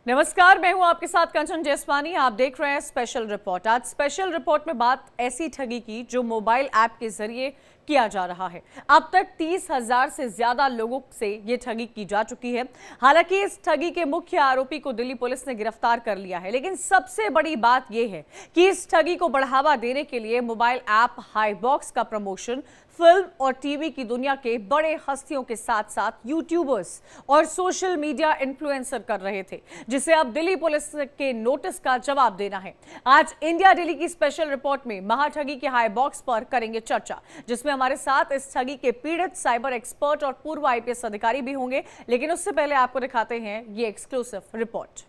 नमस्कार, मैं हूं आपके साथ कंचन जैसवानी। आप देख रहे हैं स्पेशल रिपोर्ट। आज स्पेशल रिपोर्ट में बात ऐसी ठगी की जो मोबाइल ऐप के जरिए किया जा रहा है। अब तक 30,000 से ज्यादा लोगों से ये ठगी की जा चुकी है। हालांकि इस ठगी के मुख्य आरोपी को दिल्ली पुलिस ने गिरफ्तार कर लिया है, लेकिन सबसे बड़ी बात यह है कि इस ठगी को बढ़ावा देने के लिए मोबाइल ऐप हाईबॉक्स का प्रमोशन फिल्म और टीवी की दुनिया के बड़े हस्तियों के साथ साथ यूट्यूबर्स और सोशल मीडिया इन्फ्लुएंसर कर रहे थे, जिसे अब दिल्ली पुलिस के नोटिस का जवाब देना है। आज इंडिया डेली की स्पेशल रिपोर्ट में महाठगी के हाईबॉक्स पर करेंगे चर्चा, जिसमें हमारे साथ इस ठगी के पीड़ित साइबर एक्सपर्ट और पूर्व आईपीएस अधिकारी भी होंगे। लेकिन उससे पहले आपको दिखाते हैं ये एक्सक्लूसिव रिपोर्ट।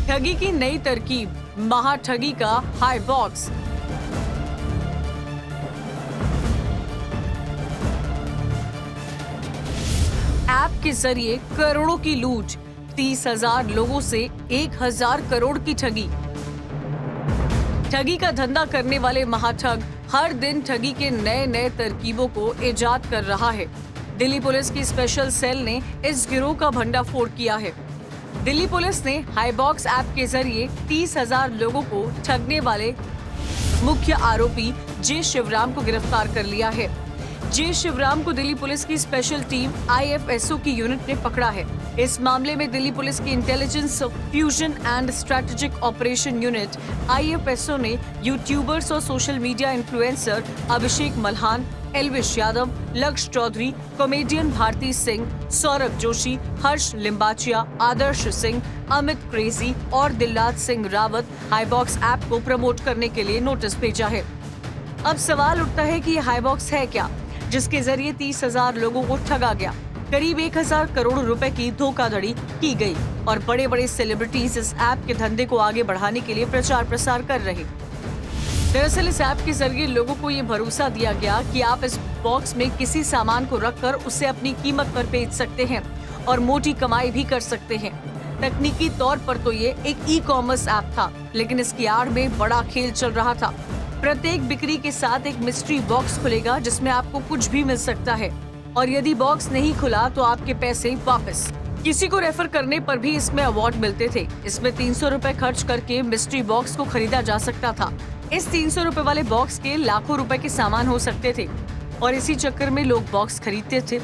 ठगी की नई तरकीब, महाठगी का हाईबॉक्स। ऐप के जरिए करोड़ों की लूट, 30,000 लोगों से 1,000 करोड़ की ठगी। ठगी का धंधा करने वाले महाठग हर दिन ठगी के नए नए तरकीबों को इजाद कर रहा है। दिल्ली पुलिस की स्पेशल सेल ने इस गिरोह का भंडाफोड़ किया है। दिल्ली पुलिस ने हाईबॉक्स ऐप के जरिए 30,000 लोगों को ठगने वाले मुख्य आरोपी जे शिवराम को गिरफ्तार कर लिया है। जे शिवराम को दिल्ली पुलिस की स्पेशल टीम आईएफएसओ की यूनिट ने पकड़ा है। इस मामले में दिल्ली पुलिस की intelligence fusion and strategic operation unit IFSO ने यूट्यूबर्स और सोशल मीडिया इन्फ्लुएंसर अभिषेक मल्हान, एल्विश यादव, लक्ष्य चौधरी, कॉमेडियन भारती सिंह, सौरभ जोशी, हर्ष लिम्बाचिया, आदर्श सिंह, अमित क्रेजी और दिलराज सिंह रावत हाईबॉक्स ऐप को प्रमोट करने के लिए नोटिस भेजा है। अब सवाल उठता है कि ये हाईबॉक्स है क्या, जिसके जरिए 30,000 लोगों को ठगा गया। करीब 1,000 करोड़ रुपए की धोखाधड़ी की गई और बड़े बड़े सेलिब्रिटीज इस ऐप के धंधे को आगे बढ़ाने के लिए प्रचार प्रसार कर रहे। दरअसल इस ऐप के जरिए लोगों को ये भरोसा दिया गया कि आप इस बॉक्स में किसी सामान को रखकर उसे अपनी कीमत पर बेच सकते हैं और मोटी कमाई भी कर सकते हैं। तकनीकी तौर पर तो ये एक ई-कॉमर्स ऐप था, लेकिन इसकी आड़ में बड़ा खेल चल रहा था। प्रत्येक बिक्री के साथ एक मिस्ट्री बॉक्स खुलेगा जिसमें आपको कुछ भी मिल सकता है और यदि बॉक्स नहीं खुला तो आपके पैसे वापस। किसी को रेफर करने पर भी इसमें अवार्ड मिलते थे। इसमें 300 रुपए खर्च करके मिस्ट्री बॉक्स को खरीदा जा सकता था। इस 300 रुपए वाले बॉक्स के लाखों रुपए के सामान हो सकते थे और इसी चक्कर में लोग बॉक्स खरीदते थे।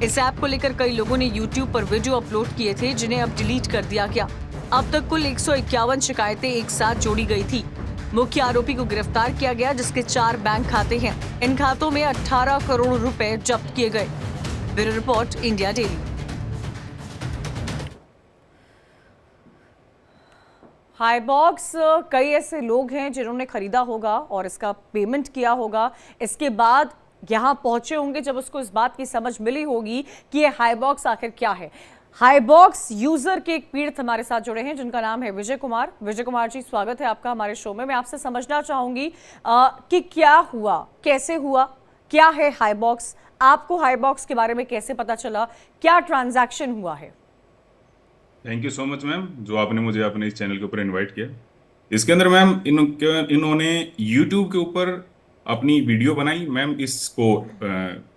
इस ऐप को लेकर कई लोगों ने YouTube पर वीडियो अपलोड किए थे, जिन्हें अब डिलीट कर दिया गया। अब तक कुल 151 शिकायतें एक साथ जोड़ी गई थी। मुख्य आरोपी को गिरफ्तार किया गया, जिसके 4 बैंक खाते हैं। इन खातों में 18 करोड़ रुपए जब्त किए गए। Bureau report, India Daily. हाईबॉक्स कई ऐसे लोग हैं जिन्होंने खरीदा होगा और इसका पेमेंट किया होगा। इसके बाद यहाँ पहुंचे होंगे जब उसको इस बात की समझ मिली होगी कि ये हाईबॉक्स आखिर क्या है। हाईबॉक्स यूजर के एक पीड़ित हमारे साथ जुड़े हैं, जिनका नाम है विजय कुमार। विजय कुमार जी, स्वागत है आपका हमारे शो में। मैं आपसे समझना चाहूंगी कि क्या हुआ, कैसे हुआ, क्या है हाईबॉक्स, आपको हाईबॉक्स के बारे में कैसे पता चला, क्या ट्रांजैक्शन हुआ है? Thank you so much ma'am, जो आपने मुझे अपने इस चैनल के ऊपर इनवाइट किया। इसके अंदर मैम इन्होंने यूट्यूब के ऊपर अपनी वीडियो बनाई मैम, इसको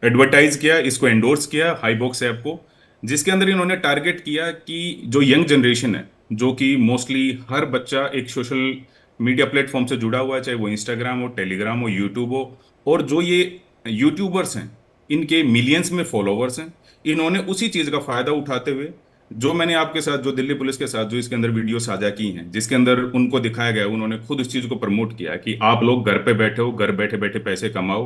एडवर्टाइज किया, इसको एंडोर्स किया हाईबॉक्स ऐप को, जिसके अंदर इन्होंने टारगेट किया कि जो यंग जनरेशन है, जो कि मोस्टली हर बच्चा एक सोशल मीडिया प्लेटफॉर्म से जुड़ा हुआ है, चाहे वो इंस्टाग्राम हो, टेलीग्राम हो, यूट्यूब हो, और जो ये यूट्यूबर्स हैं इनके मिलियंस में फॉलोवर्स हैं। इन्होंने उसी चीज़ का फायदा उठाते हुए जो मैंने आपके साथ, जो दिल्ली पुलिस के साथ जो इसके अंदर वीडियो साझा की हैं, जिसके अंदर उनको दिखाया गया, उन्होंने खुद इस चीज को प्रमोट किया कि आप लोग घर पे बैठे हो, घर बैठे बैठे पैसे कमाओ।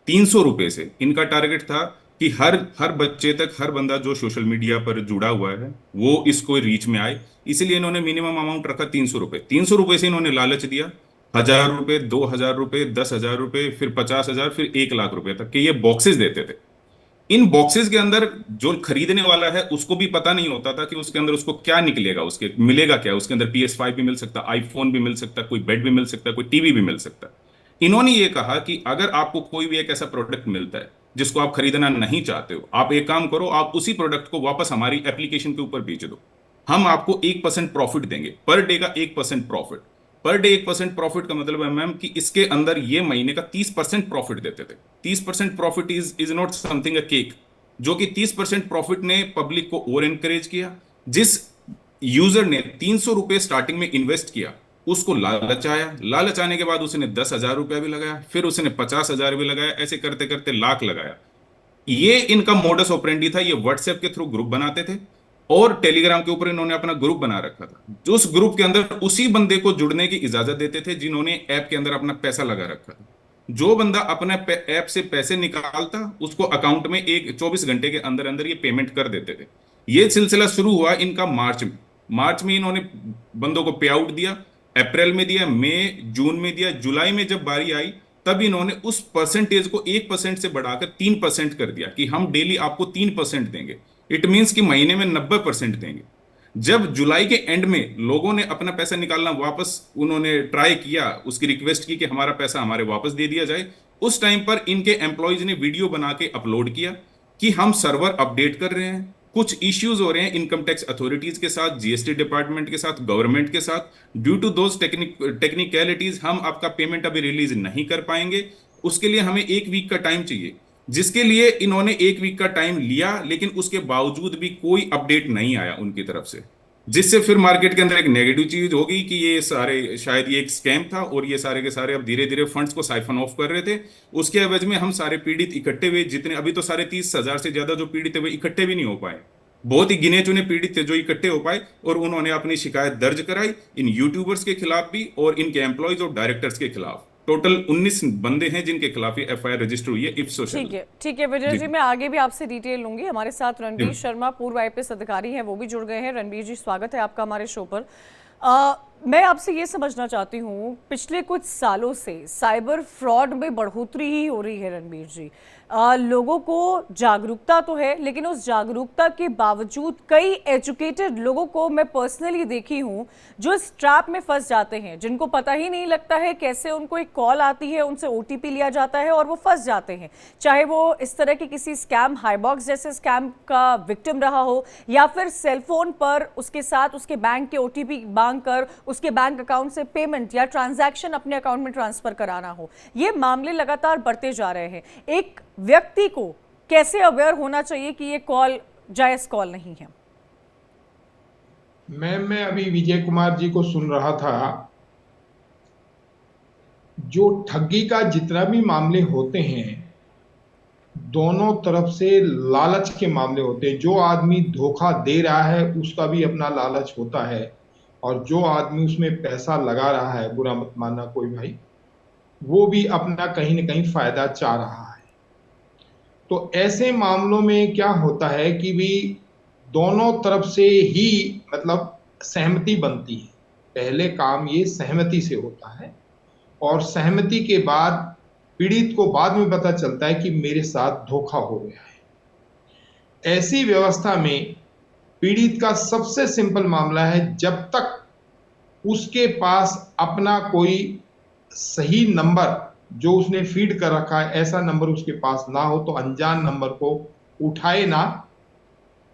300 रुपए से इनका टारगेट था कि हर हर बच्चे तक, हर बंदा जो सोशल मीडिया पर जुड़ा हुआ है वो इसको रीच में आए। इसलिए इन्होंने मिनिमम अमाउंट रखा 300 रुपए। 300 रुपए से इन्होंने लालच दिया 1,000 रुपए, 2,000 रुपए, 10,000 रुपए, फिर 50,000, फिर 1,00,000 रुपए तक के ये बॉक्सेस देते थे। इन बॉक्सेस के अंदर जो खरीदने वाला है उसको भी पता नहीं होता था कि उसके अंदर उसको क्या निकलेगा, उसके मिलेगा क्या। उसके अंदर PS5 भी मिल सकता, आईफोन भी मिल सकता, कोई बेड भी मिल सकता, कोई टीवी भी मिल सकता। इन्होंने ये कहा कि अगर आपको कोई भी एक ऐसा प्रोडक्ट मिलता है जिसको आप खरीदना नहीं चाहते हो, आप एक काम करो, आप उसी प्रोडक्ट को वापस हमारी एप्लीकेशन के ऊपर बेच दो, हम आपको 1% प्रॉफिट देंगे, पर डे का 1% प्रॉफिट। पर डे 1% प्रॉफिट का मतलब है मैम कि इसके अंदर ये महीने का 30% प्रॉफिट देते थे। 30% profit is not something a cake, जो कि 30% प्रॉफिट ने पब्लिक को और एनकरेज किया। जिस यूजर ने 300 रुपए स्टार्टिंग में इन्वेस्ट किया, उसको लालच आया, लालच आने के बाद उसने 10,000 रुपया भी लगाया, फिर उसने 50,000 भी लगाया, ऐसे करते करते लाख लगाया। ये इनका मोडस ऑपरेंडी था। ये व्हाट्सएप के थ्रू ग्रुप बनाते थे और टेलीग्राम के ऊपर इन्होंने अपना ग्रुप बना रखा था। जो उस ग्रुप के अंदर उसी बंदे को जुड़ने की इजाजत देते थे जिन्होंने ऐप के अंदर अपना पैसा लगा रखा था। जो बंदा अपने ऐप से पैसे निकालता, उसको अकाउंट में एक 24 घंटे के अंदर अंदर ये पेमेंट कर देते थे। ये सिलसिला शुरू हुआ इनका मार्च में। मार्च में इन्होंने बंदों को पे आउट दिया, अप्रैल में दिया, मई जून में दिया, जुलाई में जब बारी आई तब इन्होंने उस परसेंटेज को 1% से बढ़ाकर 3% कर दिया कि हम डेली आपको 3% देंगे। इट मीन्स कि महीने में 90% देंगे। जब जुलाई के एंड में लोगों ने अपना पैसा निकालना वापस उन्होंने ट्राई किया, उसकी रिक्वेस्ट की कि हमारा पैसा हमारे वापस दे दिया जाए, उस टाइम पर इनके एम्प्लॉयज ने वीडियो बना के अपलोड किया कि हम सर्वर अपडेट कर रहे हैं, कुछ इश्यूज हो रहे हैं इनकम टैक्स अथॉरिटीज के साथ, जीएसटी डिपार्टमेंट के साथ, गवर्नमेंट के साथ। ड्यू टू दोज टेक्निकलिटीज हम आपका पेमेंट अभी रिलीज नहीं कर पाएंगे, उसके लिए हमें 1 वीक का टाइम चाहिए। जिसके लिए इन्होंने 1 वीक का टाइम लिया, लेकिन उसके बावजूद भी कोई अपडेट नहीं आया उनकी तरफ से, जिससे फिर मार्केट के अंदर एक नेगेटिव चीज होगी कि ये सारे शायद ये एक स्कैम था और ये सारे के सारे अब धीरे धीरे फंड्स को साइफन ऑफ कर रहे थे। उसके एवज में हम सारे पीड़ित इकट्ठे हुए, जितने अभी तो सारे 30,000 से ज्यादा जो पीड़ित है वो इकट्ठे भी नहीं हो पाए। बहुत ही गिने चुने पीड़ित थे जो इकट्ठे हो पाए और उन्होंने अपनी शिकायत दर्ज कराई इन यूट्यूबर्स के खिलाफ भी और इनके एम्प्लॉयज और डायरेक्टर्स के खिलाफ। टोटल 19 बंदे हैं जिनके खिलाफ ये एफआईआर रजिस्टर हुई है इफ्सो से। ठीक है विजय जी, मैं आगे भी आपसे डिटेल लूंगी। हमारे साथ रणबीर जी। शर्मा पूर्व आईपीएस अधिकारी हैं, वो भी जुड़ गए हैं। रणबीर जी, स्वागत है आपका हमारे शो पर। मैं आपसे ये समझना चाहती हूँ, पिछले कुछ सालों से साइबर फ्रॉड में बढ़ोतरी ही हो रही है रणबीर जी। लोगों को जागरूकता तो है, लेकिन उस जागरूकता के बावजूद कई एजुकेटेड लोगों को मैं पर्सनली देखी हूँ जो इस ट्रैप में फंस जाते हैं, जिनको पता ही नहीं लगता है कैसे उनको एक कॉल आती है, उनसे ओटीपी लिया जाता है और वो फंस जाते हैं। चाहे वो इस तरह के किसी स्कैम, हाईबॉक्स जैसे स्कैम का विक्टिम रहा हो, या फिर सेलफोन पर उसके साथ उसके बैंक के ओटीपी मांग कर उसके बैंक अकाउंट से पेमेंट या ट्रांजैक्शन अपने अकाउंट में ट्रांसफर कराना हो। ये मामले लगातार बढ़ते जा रहे हैं। एक व्यक्ति को कैसे अवेयर होना चाहिए कि ये कॉल जायज कॉल नहीं है? मैं अभी विजय कुमार जी को सुन रहा था। जो ठगी का जितना भी मामले होते हैं, दोनों तरफ से लालच के मामले होते हैं। जो आदमी धोखा दे रहा है उसका भी अपना लालच होता है, और जो आदमी उसमें पैसा लगा रहा है, बुरा मत मानना कोई भाई, वो भी अपना कहीं ना कहीं फायदा चाह रहा है। तो ऐसे मामलों में क्या होता है कि भी दोनों तरफ से ही मतलब सहमति बनती है। पहले काम ये सहमति से होता है, और सहमति के बाद पीड़ित को बाद में पता चलता है कि मेरे साथ धोखा हो गया है। ऐसी व्यवस्था में पीड़ित का सबसे सिंपल मामला है, जब तक उसके पास अपना कोई सही नंबर जो उसने फीड कर रखा है, ऐसा नंबर उसके पास ना हो, तो अनजान नंबर को उठाए ना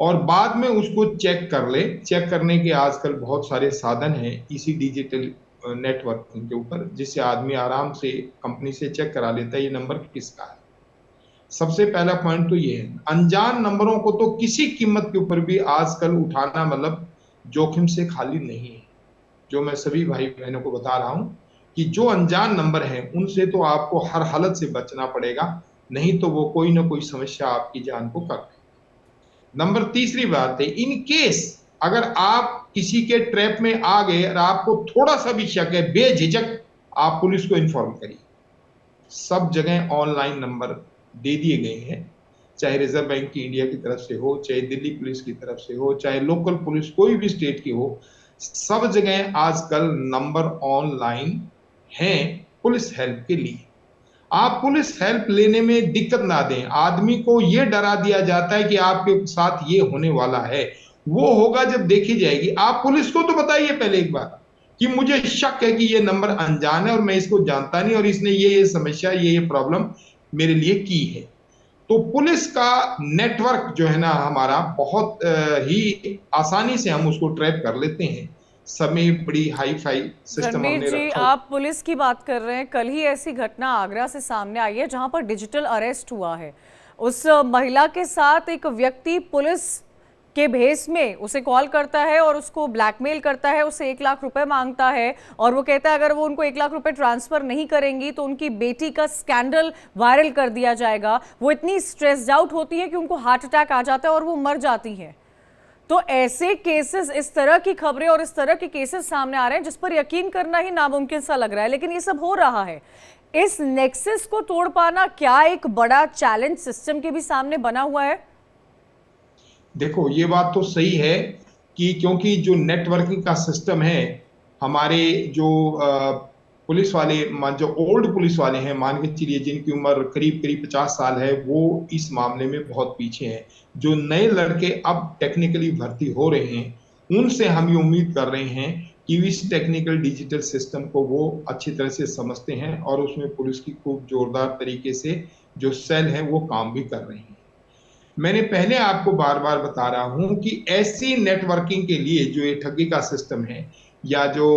और बाद में उसको चेक कर ले। चेक करने के आजकल बहुत सारे साधन हैं इसी डिजिटल नेटवर्किंग के ऊपर, जिससे आदमी आराम से कंपनी से चेक करा लेता है ये नंबर किसका है। सबसे पहला पॉइंट तो ये है, अनजान नंबरों को तो किसी कीमत के ऊपर भी आजकल उठाना मतलब जोखिम से खाली नहीं है। जो मैं सभी भाई बहनों को बता रहा हूं कि जो अनजान नंबर हैं उनसे तो आपको हर हालत से बचना पड़ेगा, नहीं तो वो कोई ना कोई समस्या आपकी जान को कर देगा। नंबर तीसरी बात है, इन केस अगर आप किसी के ट्रैप में आ गए और आपको थोड़ा सा भी शक है, बेझिझक आप पुलिस को इन्फॉर्म करिए। सब जगह ऑनलाइन नंबर दे दिए गए हैं, चाहे रिजर्व बैंक की इंडिया की तरफ से हो, चाहे दिल्ली पुलिस की तरफ से हो, चाहे लोकल पुलिस कोई भी स्टेट की हो, सब जगह आजकल नंबर ऑनलाइन हैं पुलिस हेल्प के लिए। आप पुलिस हेल्प लेने में दिक्कत ना दें। आदमी को यह डरा दिया जाता है कि आपके साथ ये होने वाला है, वो होगा जब देखी जाएगी। आप पुलिस को तो बताइए पहले एक बार कि मुझे शक है कि ये नंबर अनजान है और मैं इसको जानता नहीं, और इसने ये समस्या, ये प्रॉब्लम मेरे लिए की है। तो पुलिस का नेटवर्क जो है ना हमारा, बहुत ही आसानी से हम उसको ट्रैप कर लेते हैं। समय बड़ी हाई फाई सिस्टम रणबीर हमने जी, रखा। आप पुलिस की बात कर रहे हैं। कल ही ऐसी घटना आगरा से सामने आई है जहां पर डिजिटल अरेस्ट हुआ है। उस महिला के साथ एक व्यक्ति पुलिस के भेस में उसे कॉल करता है और उसको ब्लैकमेल करता है, उससे 1 लाख रुपए मांगता है और वो कहता है अगर वो उनको 1 लाख रुपए ट्रांसफर नहीं करेंगी तो उनकी बेटी का स्कैंडल वायरल कर दिया जाएगा। वो इतनी स्ट्रेस्ड आउट होती है कि उनको हार्ट अटैक आ जाता है और वो मर जाती है। तो ऐसे केसेस, इस तरह की खबरें और इस तरह के केसेस सामने आ रहे हैं जिस पर यकीन करना ही नामुमकिन सा लग रहा है, लेकिन ये सब हो रहा है। इस नेक्सस को तोड़ पाना क्या एक बड़ा चैलेंज सिस्टम के भी सामने बना हुआ है? देखो, ये बात तो सही है कि क्योंकि जो नेटवर्किंग का सिस्टम है, हमारे जो पुलिस वाले, जो ओल्ड पुलिस वाले हैं, मान के चलिए जिनकी उम्र करीब करीब 50 साल है, वो इस मामले में बहुत पीछे हैं। जो नए लड़के अब टेक्निकली भर्ती हो रहे हैं, उनसे हम ये उम्मीद कर रहे हैं कि इस टेक्निकल डिजिटल सिस्टम को वो अच्छी तरह से समझते हैं और उसमें पुलिस की खूब जोरदार तरीके से जो सेल है वो काम भी कर रहे हैं। मैंने पहले आपको बार बार बता रहा हूं कि ऐसी नेटवर्किंग के लिए जो ये ठगी का सिस्टम है या जो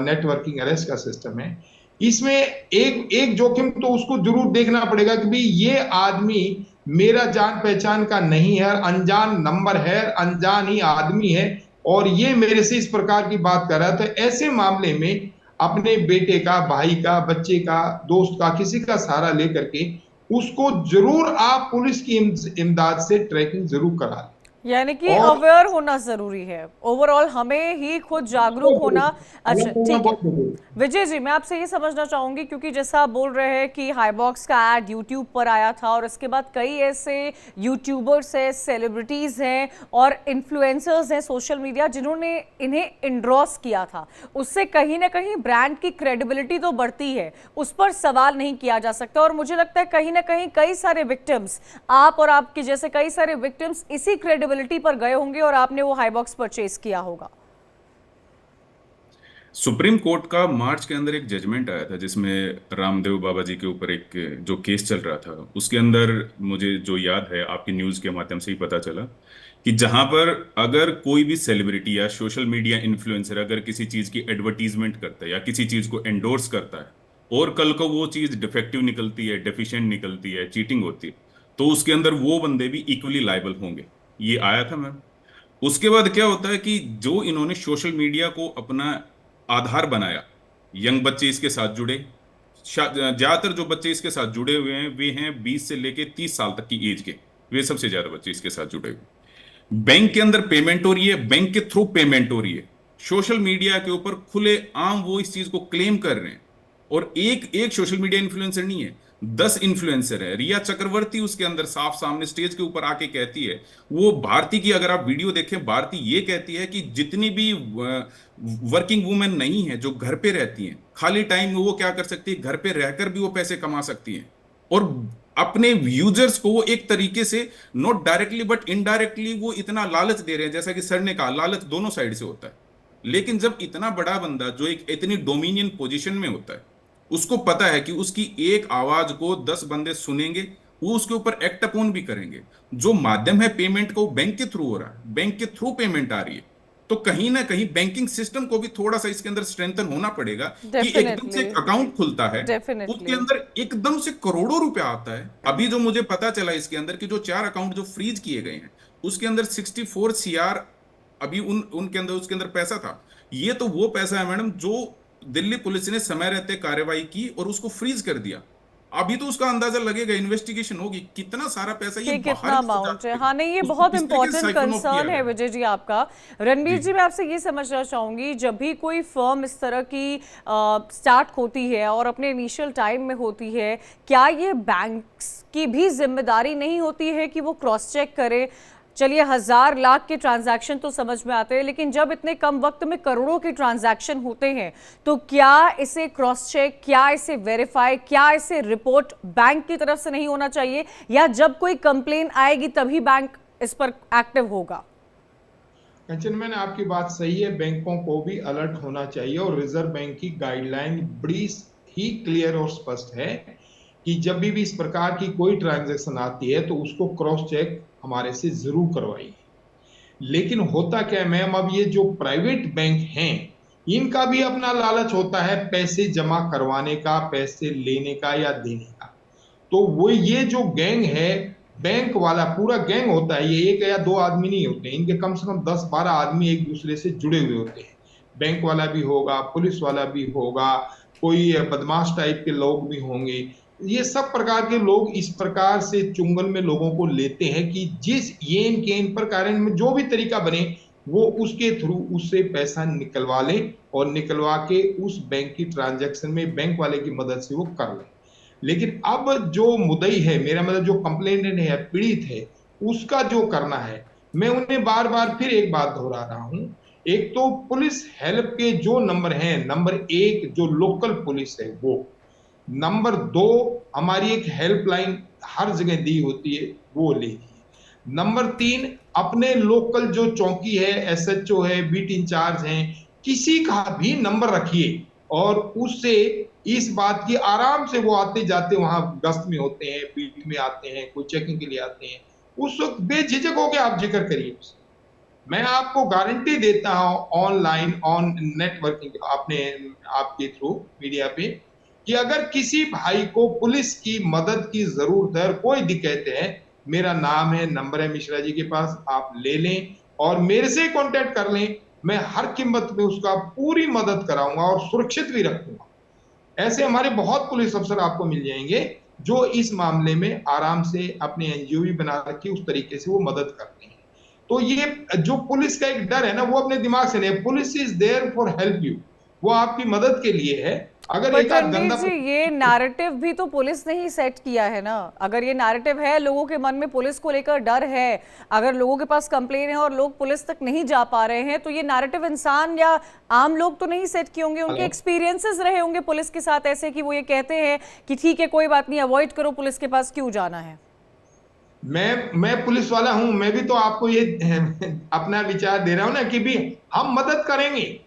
नेटवर्किंग अरेस्ट का सिस्टम है, इसमें एक एक जोखिम तो उसको जरूर देखना पड़ेगा कि भाई ये आदमी मेरा जान पहचान का नहीं है, अनजान नंबर है, अनजान ही आदमी है और ये मेरे से इस प्रकार की बात कर रहा है। तो ऐसे मामले में अपने बेटे का, भाई का, बच्चे का, दोस्त का, किसी का सहारा लेकर के उसको जरूर आप पुलिस की इमदाद से ट्रैकिंग जरूर करा लें। यानी कि और अवेयर होना जरूरी है। ओवरऑल हमें ही खुद जागरूक होना। अच्छा, ठीक है विजय जी, मैं आपसे ये समझना चाहूंगी क्योंकि जैसा आप बोल रहे हैं कि हाईबॉक्स का ऐड यूट्यूब पर आया था और इसके बाद कई ऐसे यूट्यूबर्स हैं, सेलिब्रिटीज हैं और इन्फ्लुएंसर्स हैं सोशल मीडिया जिन्होंने इन्हें इंड्रोस किया था। उससे कहीं ना कहीं ब्रांड की क्रेडिबिलिटी तो बढ़ती है, उस पर सवाल नहीं किया जा सकता। और मुझे लगता है कहीं ना कहीं कई सारे विक्टिम्स, आप और आपके जैसे कई सारे विक्टिम्स इसी क्रेडिबिलिटी पर गए होंगे और आपने वो हाईबॉक्स परचेज किया होगा। सुप्रीम कोर्ट का मार्च के अंदर एक जजमेंट आया था जिसमें रामदेव बाबा जी के ऊपर एक जो केस चल रहा था, उसके अंदर मुझे जो याद है आपकी न्यूज के माध्यम से ही पता चला कि जहां पर अगर कोई भी सेलिब्रिटी या सोशल मीडिया इन्फ्लुएंसर अगर किसी चीज की एडवर्टीजमेंट करता है या किसी चीज को एंडोर्स करता है और कल को वो चीज डिफेक्टिव निकलती है, डेफिशिएंट निकलती है, चीटिंग होती है, तो उसके अंदर वो बंदे भी इक्वली लायबल होंगे। ये आया था मैम। उसके बाद क्या होता है कि जो इन्होंने सोशल मीडिया को अपना आधार बनाया, यंग बच्चे इसके साथ जुड़े, ज्यादातर जो बच्चे इसके साथ जुड़े हुए हैं वे हैं 20 से लेके 30 साल तक की एज के, वे सबसे ज्यादा बच्चे इसके साथ जुड़े हुए। बैंक के अंदर पेमेंट हो रही है, बैंक के थ्रू पेमेंट हो रही है, सोशल मीडिया के ऊपर खुले आम वो इस चीज को क्लेम कर रहे हैं। और एक एक सोशल मीडिया इन्फ्लुएंसर नहीं है, 10 इन्फ्लुएंसर है। रिया चक्रवर्ती उसके अंदर साफ सामने स्टेज के ऊपर आके कहती है, वो भारती की अगर आप वीडियो देखें, भारती ये कहती है कि जितनी भी वर्किंग वुमेन नहीं है जो घर पे रहती हैं, खाली टाइम में वो क्या कर सकती है, घर पे रहकर भी वो पैसे कमा सकती हैं और अपने यूजर्स को वो एक तरीके से नॉट डायरेक्टली बट इनडायरेक्टली वो इतना लालच दे रहे हैं। जैसा कि सर ने कहा, लालच दोनों साइड से होता है, लेकिन जब इतना बड़ा बंदा जो एक इतनी डोमिनियन पोजीशन में होता है, उसको पता है कि उसकी एक आवाज को 10 बंदे सुनेंगे, वो उसके ऊपर एक्ट अपोन भी करेंगे। जो माध्यम है पेमेंट का वो बैंक के थ्रू हो रहा है, बैंक के थ्रू पेमेंट आ रही है, तो कहीं ना कहीं बैंकिंग सिस्टम को भी थोड़ा सा इसके अंदर स्ट्रेंथन होना पड़ेगा कि एकदम से अकाउंट खुलता है, उसके अंदर एकदम से करोड़ों रुपया आता है। अभी जो मुझे पता चला इसके अंदर कि जो 4 अकाउंट जो फ्रीज किए गए हैं उसके अंदर 64 सीआर अभी उनके अंदर उसके अंदर पैसा था। ये तो वो पैसा है मैडम जो दिल्ली पुलिस ने समय रहते कार्रवाई की और उसको फ्रीज कर दिया। अभी तो उसका अंदाजा लगेगा, इन्वेस्टिगेशन होगी, कितना सारा पैसा ये कितना अमाउंट है। हाँ नहीं, ये बहुत इंपॉर्टेंट कंसर्न है विजय जी आपका। रणबीर जी, मैं आपसे ये समझना चाहूंगी, जब भी कोई फर्म इस तरह की स्टार्ट होती है और अपने इनिशियल टाइम में होती है, क्या ये बैंक्स की भी जिम्मेदारी नहीं होती है कि वो क्रॉस चेक करे? चलिए 1000 लाख के ट्रांजैक्शन तो समझ में आते हैं, लेकिन जब इतने कम वक्त में करोड़ों के ट्रांजैक्शन होते हैं तो क्या इसे क्रॉस चेक, क्या इसे वेरीफाई, क्या इसे रिपोर्ट बैंक की तरफ से नहीं होना चाहिए, या जब कोई कंप्लेन आएगी तभी बैंक इस पर एक्टिव होगा? कंचन मैन, आपकी बात सही है, बैंकों को भी अलर्ट होना चाहिए और रिजर्व बैंक की गाइडलाइन बड़ी ही क्लियर और स्पष्ट है कि जब भी इस प्रकार की कोई ट्रांजैक्शन आती है तो उसको क्रॉस चेक हमारे से जरूर करवाइए। लेकिन होता क्या है मैम, अब ये जो प्राइवेट बैंक हैं इनका भी अपना लालच होता है पैसे जमा करवाने का, पैसे लेने का या देने का। तो वो ये जो गैंग है, बैंक वाला पूरा गैंग होता है, ये एक या दो आदमी नहीं होते, इनके कम से कम 10-12 आदमी एक दूसरे से जुड़े हुए होते हैं। बैंक वाला भी होगा, पुलिस वाला भी होगा, कोई बदमाश टाइप के लोग भी होंगे। ये सब प्रकार के लोग इस प्रकार से चुंगल में लोगों को लेते हैं कि जिस येन केन पर कारण में जो भी तरीका बने वो उसके थ्रू उससे पैसा निकलवा ले और निकलवा के उस बैंक की ट्रांजैक्शन में बैंक वाले की मदद से वो कर ले। लेकिन अब जो मुद्दई है, मेरा मतलब जो कंप्लेनेंट है, पीड़ित है, उसका जो करना है, मैं उन्हें बार बार फिर एक बात दोहरा रहा हूं। एक तो पुलिस हेल्प के जो नंबर हैं, नंबर 1 जो लोकल पुलिस है वो, नंबर 2 हमारी एक हेल्पलाइन हर जगह दी होती है वो ले लीजिए, नंबर 3 अपने लोकल जो चौकी है, एसएचओ है, बीट इंचार्ज हैं, किसी का भी नंबर रखिए और उससे इस बात की आराम से वो आते जाते वहां गश्त में होते हैं, बीट में आते हैं, कोई चेकिंग के लिए आते हैं, उस वक्त बेझिझक होकर आप जिक्र करिए। मैं आपको गारंटी देता हूं ऑनलाइन ऑन नेटवर्किंग अपने आपके थ्रू मीडिया पे कि अगर किसी भाई को पुलिस की मदद की जरूरत है और कोई दिक्कत है, मेरा नाम है, नंबर है मिश्रा जी के पास, आप ले लें और मेरे से कांटेक्ट कर लें। मैं हर कीमत पे उसका पूरी मदद कराऊंगा और सुरक्षित भी रखूंगा। ऐसे हमारे बहुत पुलिस अफसर आपको मिल जाएंगे जो इस मामले में आराम से अपने एनजीओ भी बना रखी उस तरीके से वो मदद करते हैं। तो ये जो पुलिस का एक डर है ना, वो अपने दिमाग से नहीं, police is there for help you, वो आपकी मदद के लिए है। अगर बट एक आध रणवीर गंदा जी, ये नैरेटिव भी तो पुलिस ने ही सेट किया है ना। अगर ये नैरेटिव है, लोगों के मन में पुलिस को लेकर डर है, अगर लोगों के पास कंप्लेन है और लोग पुलिस तक नहीं जा पा रहे हैं, तो ये नैरेटिव इंसान या आम लोग तो नहीं सेट किए होंगे, उनके एक्सपीरियंसेस रहे होंगे पुलिस के साथ ऐसे कि वो ये कहते हैं कि ठीक है कोई बात नहीं, अवॉइड करो, पुलिस के पास क्यों जाना है। मैं पुलिस वाला हूं, मैं भी तो आपको ये अपना विचार दे रहा हूं ना कि भी हम मदद करेंगे,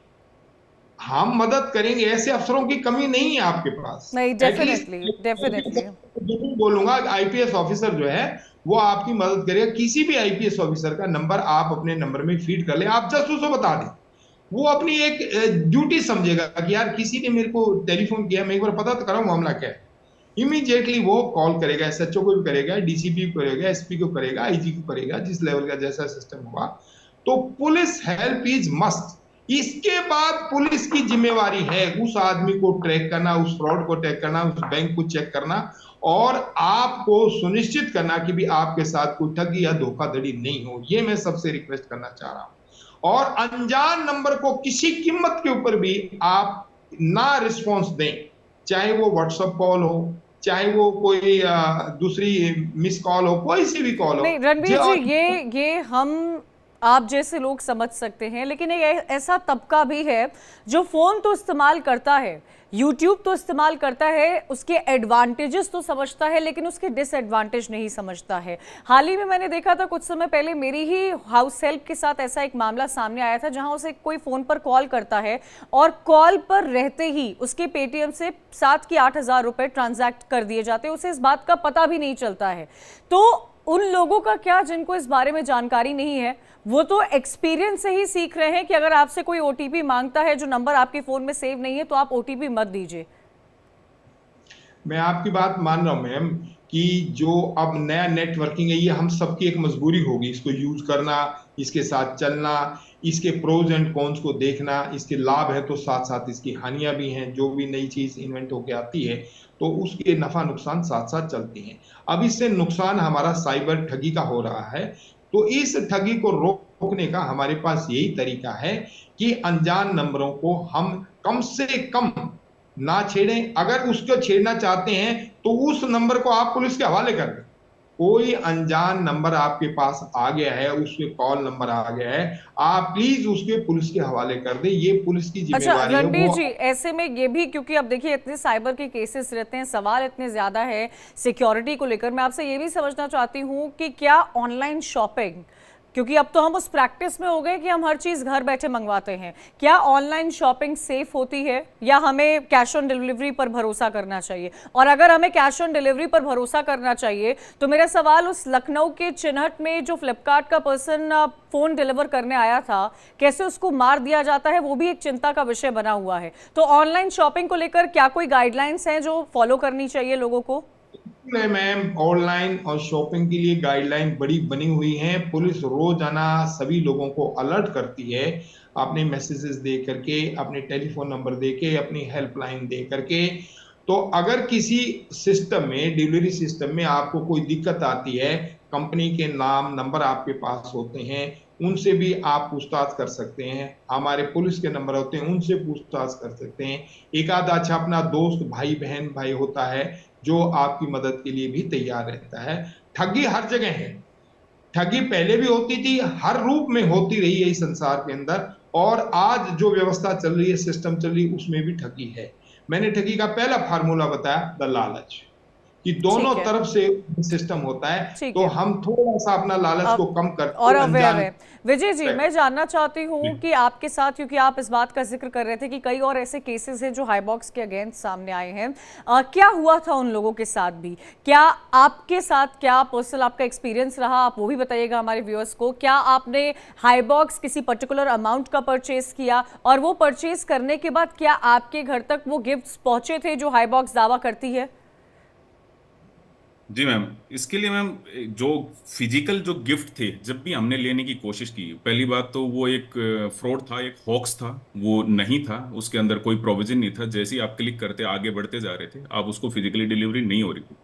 हम मदद करेंगे, ऐसे अफसरों की कमी नहीं है आपके पास। नहीं, एटलीस्ट डेफिनेटली जरूर बोलूंगा आईपीएस ऑफिसर जो है वो आपकी मदद करेगा। किसी भी आईपीएस ऑफिसर का नंबर आप अपने नंबर में फीड कर ले, आप जस्ट उसको बता दें, वो अपनी एक ड्यूटी समझेगा कि यार किसी ने मेरे को टेलीफोन किया, मैं एक बार पता तो कराऊं मामला क्या है। इमीडिएटली वो कॉल करेगा, एसएचओ को भी करेगा, डीसीपी को करेगा, एसपी को करेगा, आईजी को करेगा, जिस लेवल का जैसा सिस्टम होगा। तो पुलिस हेल्प इज मस्ट। इसके बाद पुलिस की जिम्मेवारी है उस आदमी को ट्रैक करना, उस फ्रॉड को ट्रैक करना, उस बैंक को चेक करना और आपको सुनिश्चित करना कि भी आपके साथ कोई ठगी या धोखाधड़ी नहीं हो। ये मैं सबसे रिक्वेस्ट करना चाह रहा हूं। और अनजान नंबर को किसी कीमत के ऊपर भी आप ना रिस्पॉन्स दें, चाहे वो व्हाट्सएप कॉल हो, चाहे वो कोई दूसरी मिस कॉल हो, कोई सी भी कॉल हो। नहीं रणवीर जी, ये हम आप जैसे लोग समझ सकते हैं, लेकिन एक ऐसा तबका भी है जो फोन तो इस्तेमाल करता है, यूट्यूब तो इस्तेमाल करता है, उसके एडवांटेजेस तो समझता है, लेकिन उसके डिसएडवांटेज नहीं समझता है। हाल ही में मैंने देखा था, कुछ समय पहले मेरी ही हाउस हेल्प के साथ ऐसा एक मामला सामने आया था, जहां उसे कोई फोन पर कॉल करता है और कॉल पर रहते ही उसके पेटीएम से 7 की 8,000 रुपए ट्रांजैक्ट कर दिए जाते हैं, उसे इस बात का पता भी नहीं चलता है। तो उन लोगों का क्या जिनको इस बारे में जानकारी नहीं है, वो तो एक्सपीरियंस से ही सीख रहे हैं कि अगर आपसे कोई ओटीपी मांगता है जो नंबर आपके फोन में सेव नहीं है तो आप ओटीपी मत दीजिए। मैं आपकी बात मान रहा हूं मैम कि जो अब नया नेटवर्किंग है ये हम सबकी एक मजबूरी होगी, इसको यूज करना, इसके साथ चलना, इसके प्रोज एंड कॉन्स को देखना। इसके लाभ है तो साथ साथ इसकी हानियां भी हैं। जो भी नई चीज इन्वेंट होके आती है तो उसके नफा नुकसान साथ साथ चलती हैं। अब इससे नुकसान हमारा साइबर ठगी का हो रहा है, तो इस ठगी को रोकने का हमारे पास यही तरीका है कि अनजान नंबरों को हम कम से कम ना छेड़ें। अगर उसको छेड़ना चाहते हैं तो उस नंबर को आप पुलिस के हवाले कर दें। कोई अनजान नंबर आपके पास आ गया है, उसके कॉल नंबर आ गया है, आप प्लीज उसके पुलिस के हवाले कर दें। ये पुलिस की जिम्मेवारी है। रणबीर जी, ऐसे में ये भी, क्योंकि अब देखिए इतने साइबर के केसेस रहते हैं, सवाल इतने ज्यादा है सिक्योरिटी को लेकर, मैं आपसे ये भी समझना चाहती हूँ कि क्या ऑनलाइन शॉपिंग क्योंकि अब तो हम उस प्रैक्टिस में हो गए कि हम हर चीज़ घर बैठे मंगवाते हैं। क्या ऑनलाइन शॉपिंग सेफ होती है या हमें कैश ऑन डिलीवरी पर भरोसा करना चाहिए? और अगर हमें कैश ऑन डिलीवरी पर भरोसा करना चाहिए तो मेरा सवाल, उस लखनऊ के चिन्हट में जो फ्लिपकार्ट का पर्सन फ़ोन डिलीवर करने आया था, कैसे उसको मार दिया जाता है, वो भी एक चिंता का विषय बना हुआ है। तो ऑनलाइन शॉपिंग को लेकर क्या कोई गाइडलाइंस हैं जो फॉलो करनी चाहिए लोगों को? नहीं मैम, ऑनलाइन और शॉपिंग के लिए गाइडलाइन बड़ी बनी हुई है। पुलिस रोजाना सभी लोगों को अलर्ट करती है, अपने मैसेजेस दे करके, अपने टेलीफोन नंबर दे के, अपनी हेल्पलाइन दे करके। तो अगर किसी सिस्टम में, डिलीवरी सिस्टम में आपको कोई दिक्कत आती है, कंपनी के नाम नंबर आपके पास होते हैं, उनसे भी आप पूछताछ कर सकते हैं। हमारे पुलिस के नंबर होते हैं, उनसे पूछताछ कर सकते हैं। एक आध अच्छा अपना दोस्त भाई बहन भाई होता है जो आपकी मदद के लिए भी तैयार रहता है। ठगी हर जगह है, ठगी पहले भी होती थी, हर रूप में होती रही है इस संसार के अंदर, और आज जो व्यवस्था चल रही है, सिस्टम चल रही है, उसमें भी ठगी है। मैंने ठगी का पहला फार्मूला बताया, द लालच, कि दोनों ठीक है, तरफ से सिस्टम होता है। ठीक तो है। हम थोड़ा सा अपना लालच को कम करते और हुए अवेयर अनजान। है। विजय जी, मैं जानना चाहती हूँ कि आपके साथ, क्योंकि आप इस बात का जिक्र कर रहे थे कि कई और ऐसे केसेस हैं जो हाईबॉक्स के अगेंस्ट सामने आए हैं, क्या हुआ था उन लोगों के साथ भी? क्या आपके साथ, क्या पर्सनल आपका एक्सपीरियंस रहा, आप वो भी बताइएगा हमारे व्यूअर्स को। क्या आपने हाईबॉक्स किसी पर्टिकुलर अमाउंट का परचेज किया, और वो परचेज करने के बाद क्या आपके घर तक वो गिफ्ट्स पहुंचे थे जो हाईबॉक्स दावा करती है? जी मैम, इसके लिए मैम जो फिजिकल जो गिफ्ट थे, जब भी हमने लेने की कोशिश की, पहली बात तो वो एक फ्रॉड था, एक हॉक्स था, वो नहीं था, उसके अंदर कोई प्रोविजन नहीं था। जैसे ही आप क्लिक करते आगे बढ़ते जा रहे थे, आप उसको फिजिकली डिलीवरी नहीं हो रही थी।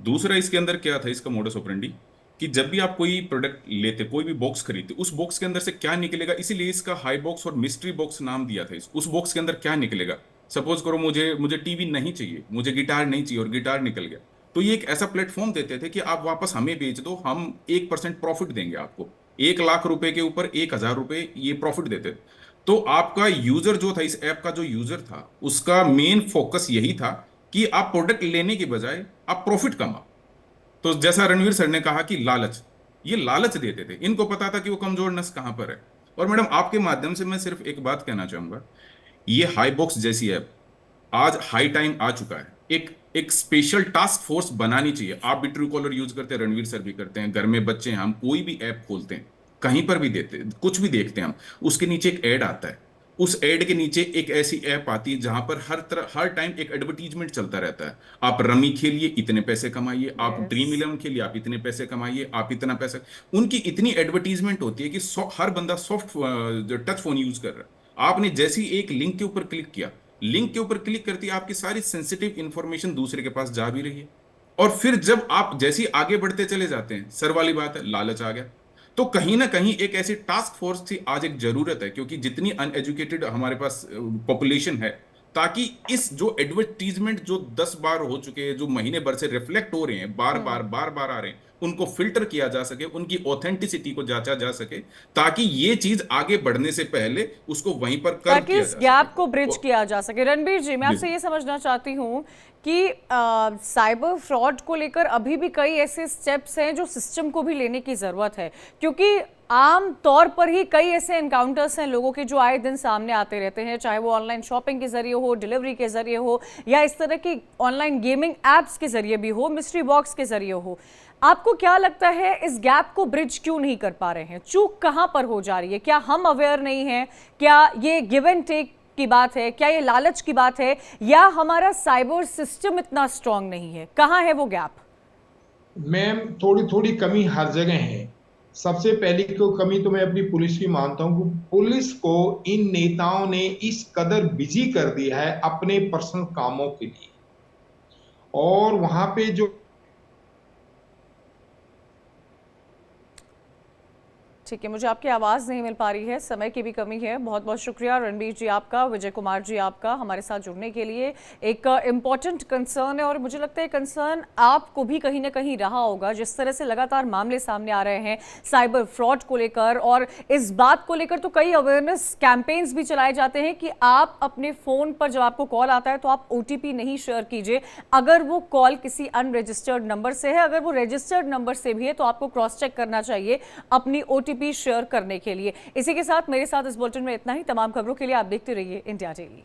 दूसरा, इसके अंदर क्या था, इसका मोडस ऑपरेंडी, कि जब भी आप कोई प्रोडक्ट लेते, कोई भी बॉक्स खरीदते, उस बॉक्स के अंदर से क्या निकलेगा, इसीलिए इसका हाई बॉक्स और मिस्ट्री बॉक्स नाम दिया था। उस बॉक्स के अंदर क्या निकलेगा, सपोज करो मुझे मुझे टीवी नहीं चाहिए, मुझे गिटार नहीं चाहिए, और गिटार निकल गया, तो ये एक ऐसा प्लेटफॉर्म देते थे कि आप वापस हमें बेच दो, हम 1% प्रॉफिट देंगे आपको। 1 लाख रुपए के ऊपर 1,000 रुपए ये प्रॉफिट देते थे। तो आपका यूजर जो था, इस ऐप का जो यूजर था, उसका मेन फोकस यही था कि आप प्रोडक्ट लेने के बजाय आप प्रॉफिट कमाओ। तो जैसा रणवीर सर ने कहा कि लालच, ये लालच देते थे, इनको पता था कि वो कमजोर नस कहां पर है। और मैडम, आपके माध्यम से मैं सिर्फ एक बात कहना चाहूंगा, ये हाई बॉक्स जैसी ऐप, आज हाई टाइम आ चुका है, एक एक स्पेशल टास्क फोर्स बनानी चाहिए। आप भी ट्रू कॉलर यूज करते हैं, रणवीर सर भी करते हैं, घर में बच्चे हैं, हम कोई भी ऐप खोलते हैं, कहीं पर भी देते कुछ भी देखते हैं हम, उसके नीचे एक ऐड आता है, उस ऐड के नीचे एक ऐसी ऐप आती है जहां पर हर टाइम एक एडवर्टीजमेंट चलता रहता है। आप रमी खेलिए, इतने पैसे कमाइए, आप ड्रीम इलेवन खेलिए, आप इतने पैसे कमाइए, आप इतना पैसा। उनकी इतनी एडवर्टीजमेंट होती है कि हर बंदा सॉफ्ट टच फोन यूज कर रहा है। आपने जैसे ही एक लिंक के ऊपर क्लिक किया, लिंक के ऊपर क्लिक करती है, आपकी सारी सेंसिटिव इंफॉर्मेशन दूसरे के पास जा भी रही है। और फिर जब आप जैसे ही आगे बढ़ते चले जाते हैं, सर वाली बात है, लालच आ गया। तो कहीं ना कहीं एक ऐसी टास्क फोर्स थी, आज एक जरूरत है, क्योंकि जितनी अनएजुकेटेड हमारे पास पॉपुलेशन है, ताकि इस जो एडवर्टीजमेंट जो 10 बार हो चुके हैं, जो महीने भर से रिफ्लेक्ट हो रहे हैं, बार बार आ रहे हैं, उनको फिल्टर किया जा सके, उनकी ऑथेंटिसिटी को जांचा जा सके, ताकि ये चीज आगे बढ़ने से पहले उसको वहीं पर कर ताकि किया इस जा गैप सके। को ब्रिज किया जा सके। रणबीर जी, मैं जी। आपसे ये समझना चाहती हूँ कि साइबर फ्रॉड को लेकर अभी भी कई ऐसे स्टेप्स हैं जो सिस्टम को भी लेने की ज़रूरत है, क्योंकि आम तौर पर ही कई ऐसे एनकाउंटर्स हैं लोगों के जो आए दिन सामने आते रहते हैं, चाहे वो ऑनलाइन शॉपिंग के जरिए हो, डिलीवरी के जरिए हो, या इस तरह की ऑनलाइन गेमिंग एप्स के जरिए भी हो, मिस्ट्री बॉक्स के जरिए हो। आपको क्या लगता है, इस गैप को ब्रिज क्यों नहीं कर पा रहे हैं? चूक कहां पर हो जा रही है? क्या हम अवेयर नहीं हैं? क्या ये गिव एंड टेक की बात है? क्या ये लालच की बात है? या हमारा साइबर सिस्टम इतना स्ट्रांग नहीं है? कहां है वो गैप? मैम, थोड़ी थोड़ी कमी हर जगह है। सबसे पहली को कमी तो मैं अपनी पुलिस की मानता हूं कि पुलिस को इन नेताओं ने इस कदर बिजी कर दिया है अपने पर्सनल कामों के लिए, और वहां पे जो ठीक है, मुझे आपकी आवाज़ नहीं मिल पा रही है, समय की भी कमी है। बहुत बहुत शुक्रिया रणबीर जी आपका, विजय कुमार जी आपका हमारे साथ जुड़ने के लिए। एक इम्पॉर्टेंट कंसर्न है, और मुझे लगता है कंसर्न आपको भी कहीं ना कहीं रहा होगा, जिस तरह से लगातार मामले सामने आ रहे हैं साइबर फ्रॉड को लेकर। और इस बात को लेकर तो कई अवेयरनेस कैंपेन्स भी चलाए जाते हैं कि आप अपने फ़ोन पर जब आपको कॉल आता है तो आप OTP नहीं शेयर कीजिए, अगर वो कॉल किसी अनरजिस्टर्ड नंबर से है। अगर वो रजिस्टर्ड नंबर से भी है तो आपको क्रॉस चेक करना चाहिए अपनी OTP OTP शेयर करने के लिए। इसी के साथ मेरे साथ इस बुलेटिन में इतना ही। तमाम खबरों के लिए आप देखते रहिए इंडिया डेली।